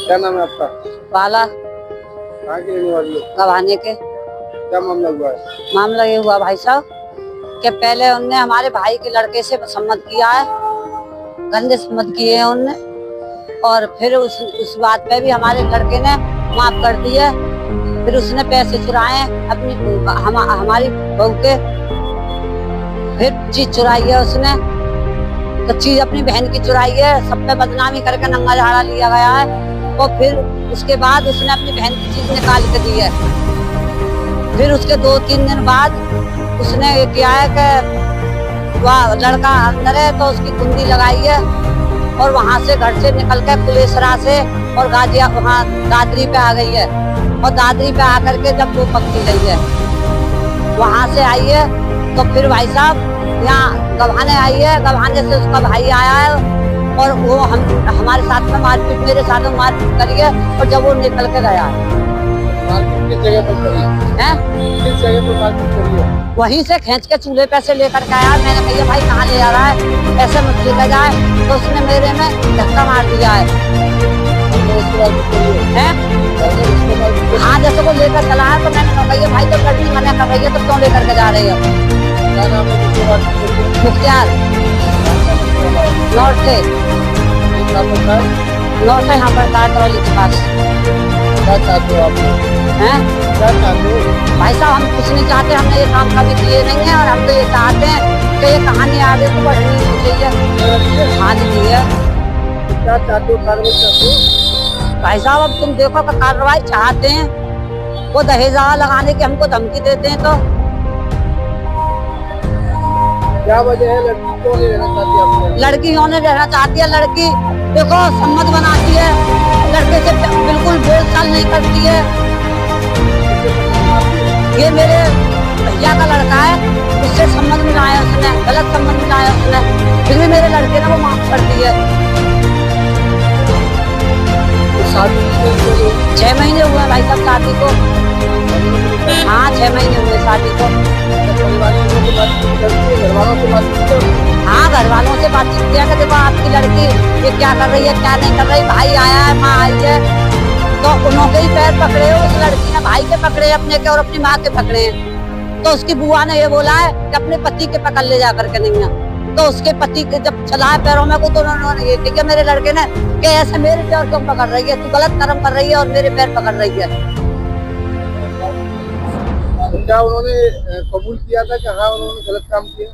क्या नाम है आपका? बाला। कहाँ की रहने वाली हो? गवाने के। क्या मामला हुआ है? मामला ये हुआ भाई साहब कि पहले उनने हमारे भाई के लड़के से सम्मत किया है, गंदे सम्मत किए हैं उनने, और फिर उस बात पे भी हमारे लड़के ने माफ कर दिया। फिर उसने पैसे चुराए अपनी हमारी बहू के, फिर चीज चुराई है उसने, तो चीज अपनी बहन की चुराई है, सब पे बदनामी करके नंगा झाड़ा लिया गया है। और फिर उसके बाद उसने अपनी बहन की चीज निकाल के दी है। फिर उसके 2-3 दिन बाद उसने ये किया है कि वह लड़का अंदर है तो उसकी कुंडी लगाई है, और वहां से घर से निकल के कुलेसरा से और गाजिया वहाँ दादरी पे आ गई है। और दादरी पे आकर के जब वो पकड़ी गई है, वहां से आई है, तो फिर भाई साहब यहाँ गवाने आई है। गवाने से उसका भाई आया है, और वो हमारे साथ में मारपीट, मेरे साथ में मारपीट करी है। और जब वो निकल के गया, मारपीट किस जगह पर करी है? किस जगह पर मारपीट करी है? वहीं से खींच के चूल्हे पे से लेकर के आया। मैंने भैया भाई कहाँ ले जा रहा है, ऐसे मत लेकर जाए, तो उसने मेरे में धक्का मार दिया है। हाँ, जैसे वो लेकर चला है, तो मैंने कहा भैया भाई तो लड़की मना कर रही है, तो क्यों लेकर के जा रही है? मुख्तियार नॉर्थ से यहाँ पर तारकरौली के पास। क्या चाहते हो आप? हैं? क्या चाहते हो? भाई साहब हम कुछ नहीं चाहते, हमने ये काम कभी किए नहीं है, और हम तो ये चाहते हैं कि ये कहानी आगे तो बढ़नी चाहिए। हाँ जी है। क्या चाहते हो? कार्रवाई चाहते हो? भाई साहब अब तुम देखो कि कार्रवाई चाहते हैं, वो दहेजा लगाने की हमको धमकी देते हैं, तो क्या वजह है? लड़की क्यों नहीं रहना चाहती आपके? लड़की क्यों नहीं रहना चाहती है? लड़की देखो सम्मत बनाती है, लड़के से बिल्कुल बोलचाल नहीं करती है। ये मेरे भैया का लड़का है, उससे सम्मत मिलाया उसने, गलत सम्मत मिलाया उसने, फिर भी मेरे लड़के ने वो माफ कर दी है। 6 महीने हुए भाई साहब शादी को। हाँ 6 महीने हुए शादी को। हाँ घर वालों से बातचीत किया कि देखो आपकी लड़की ये क्या कर रही है, क्या नहीं कर रही। भाई आया है, माँ आई है, तो उन्होंने ही पैर पकड़े, उस लड़की ने भाई के पकड़े अपने के और अपनी माँ के पकड़े हैं। तो उसकी बुआ ने ये बोला है कि अपने पति के पकड़ ले जा करके नहीं है। तो उसके पति के जब चला है पैरों में को, तो उन्होंने ये किया मेरे लड़के ने कि ऐसे मेरे पैर क्यों पकड़ रही है, तू गलत कर्म कर रही है और मेरे पैर पकड़ रही है। क्या उन्होंने कबूल किया था कि हाँ उन्होंने गलत काम किया?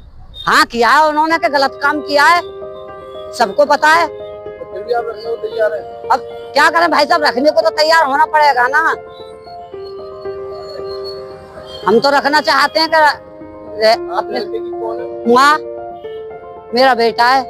हाँ किया है उन्होंने, कि गलत काम किया है, सबको पता है। तो फिर भी आप रखने को तैयार हैं? अब क्या करें भाई साहब, रखने को तो तैयार होना पड़ेगा ना। हम तो रखना चाहते हैं कि आप लड़के की कौन है? माँ मेरा बेटा है।